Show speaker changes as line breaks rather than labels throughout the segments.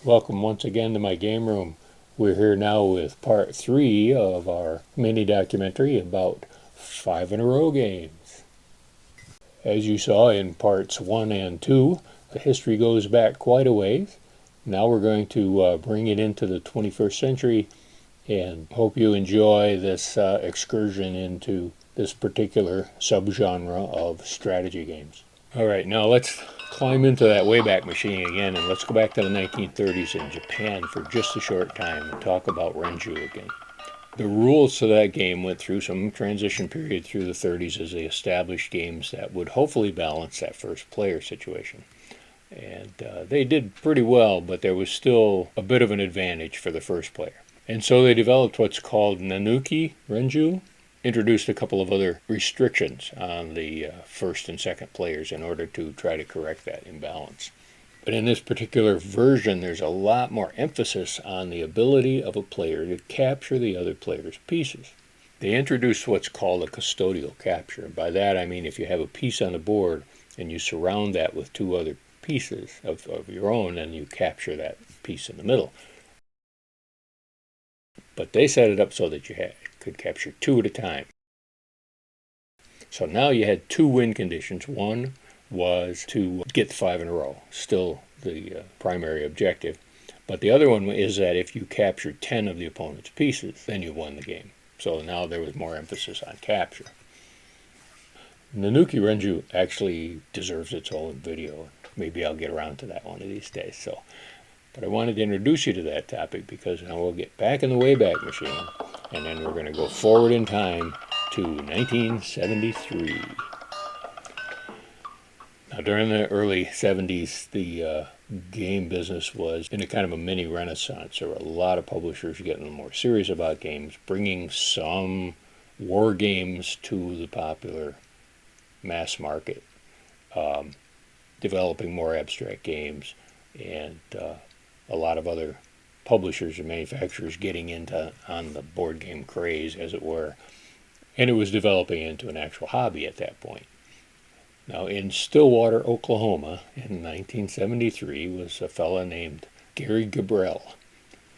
Welcome once again to my game room. We're here now with part 3 of our mini documentary about 5-in-a-row games. As you saw in parts 1 and 2, the history goes back quite a ways. Now we're going to bring it into the 21st century and hope you enjoy this excursion into this particular subgenre of strategy games. Alright, now let's climb into that Wayback Machine again and let's go back to the 1930s in Japan for just a short time and talk about Renjou again. The rules to that game went through some transition period through the 30s as they established games that would hopefully balance that first player situation. And they did pretty well, but there was still a bit of an advantage for the first player. And so they developed what's called Nanuki Renjou, introduced a couple of other restrictions on the first and second players in order to try to correct that imbalance. But in this particular version, there's a lot more emphasis on the ability of a player to capture the other player's pieces. They introduced what's called a custodial capture. By that I mean if you have a piece on the board and you surround that with two other pieces of your own, and you capture that piece in the middle. But they set it up so that you could capture two at a time. So now you had two win conditions. One was to get the 5 in a row, still the primary objective. But the other one is that if you captured 10 of the opponent's pieces, then you won the game. So now there was more emphasis on capture. Nanuki Renjou actually deserves its own video. Maybe I'll get around to that one of these days. But I wanted to introduce you to that topic because now we'll get back in the Wayback Machine and then we're going to go forward in time to 1973. Now during the early 70s, the game business was in a kind of a mini renaissance. There were a lot of publishers getting more serious about games, bringing some war games to the popular mass market, developing more abstract games, and a lot of other publishers and manufacturers getting into on the board game craze, as it were, and it was developing into an actual hobby at that point. Now in Stillwater, Oklahoma in 1973 was a fella named Gary Gabrell,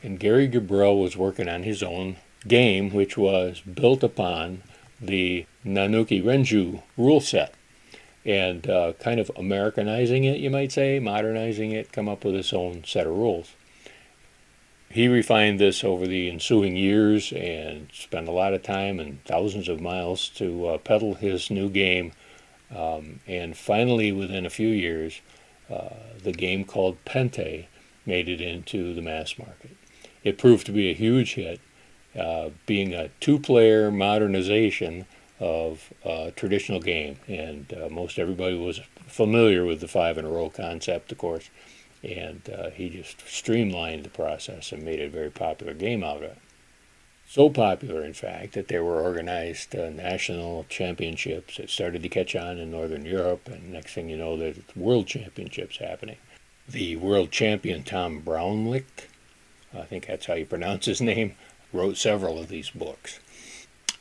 and Gary Gabrell was working on his own game, which was built upon the Nanuki Renjou rule set, and kind of Americanizing it, you might say, modernizing it, come up with its own set of rules. He refined this over the ensuing years and spent a lot of time and thousands of miles to peddle his new game, and finally within a few years the game called Pente made it into the mass market. It proved to be a huge hit, being a two-player modernization of a traditional game, and most everybody was familiar with the 5-in-a-row concept, of course, and he just streamlined the process and made it a very popular game out of it. So popular, in fact, that there were organized national championships that started to catch on in Northern Europe, and next thing you know, there's world championships happening. The world champion Tom Brownlick, I think that's how you pronounce his name, wrote several of these books.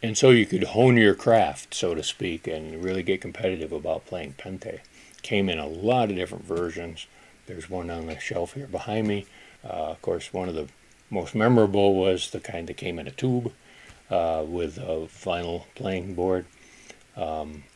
And so you could hone your craft, so to speak, and really get competitive about playing Pente. Came in a lot of different versions. There's one on the shelf here behind me. Of course, one of the most memorable was the kind that came in a tube with a vinyl playing board.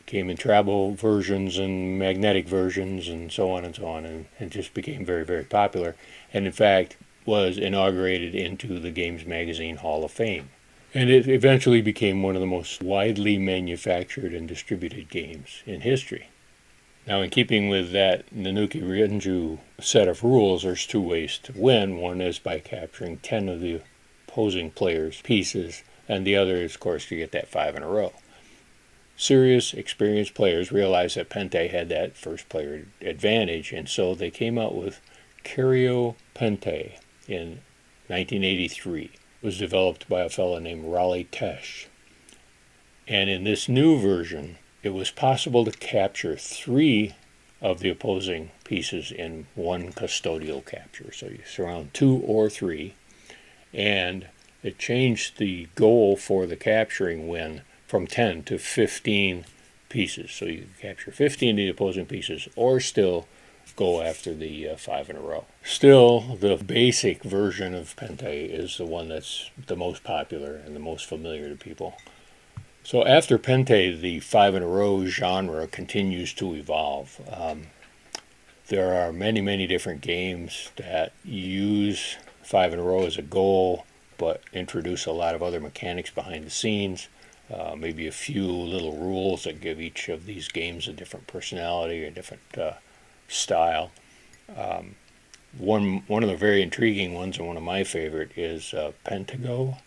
Came in travel versions and magnetic versions and so on, and just became very, very popular. And in fact, was inaugurated into the Games Magazine Hall of Fame. And it eventually became one of the most widely manufactured and distributed games in history. Now, in keeping with that Nanuki Renjou set of rules, there's two ways to win. One is by capturing 10 of the opposing player's pieces, and the other is, of course, to get that 5 in a row. Serious, experienced players realized that Pente had that first player advantage, and so they came out with Curio Pente in 1983. Was developed by a fellow named Raleigh Tesh. And in this new version, it was possible to capture 3 of the opposing pieces in one custodial capture. So you surround 2 or 3, and it changed the goal for the capturing win from 10 to 15 pieces. So you capture 15 of the opposing pieces, or still go after the 5 in a row. Still, the basic version of Pente is the one that's the most popular and the most familiar to people. So after Pente, the 5 in a row genre continues to evolve. There are many, many different games that use 5 in a row as a goal, but introduce a lot of other mechanics behind the scenes. Maybe a few little rules that give each of these games a different personality or a different style. One of the very intriguing ones, and one of my favorite, is Pentago,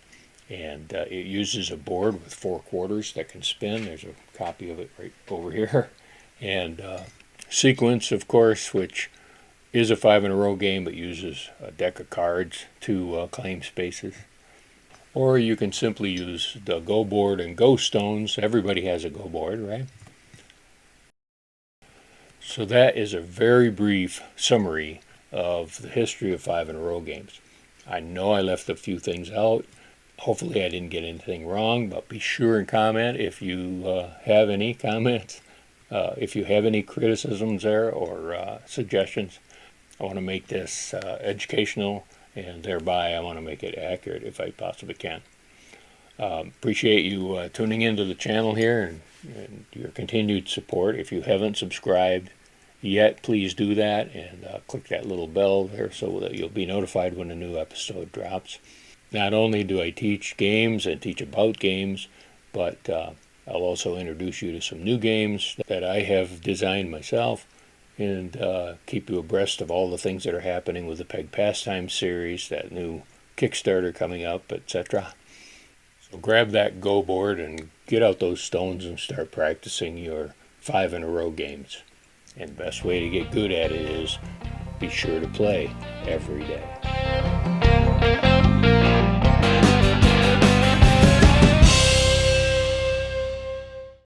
and it uses a board with 4 quarters that can spin. There's a copy of it right over here. And Sequence, of course, which is a 5 in a row game but uses a deck of cards to claim spaces. Or you can simply use the Go board and Go stones. Everybody has a Go board, right? So that is a very brief summary of the history of 5 in a row games. I know I left a few things out. Hopefully I didn't get anything wrong, but be sure and comment if you have any comments. If you have any criticisms there or suggestions. I want to make this educational, and thereby I want to make it accurate if I possibly can. Appreciate you tuning into the channel here and your continued support. If you haven't subscribed yet, please do that, and click that little bell there so that you'll be notified when a new episode drops. Not only do I teach games and teach about games, but I'll also introduce you to some new games that I have designed myself, and keep you abreast of all the things that are happening with the Peg Pastime series, that new Kickstarter coming up, etc. So grab that Go board and get out those stones and start practicing your 5 in a row games. And the best way to get good at it is be sure to play every day.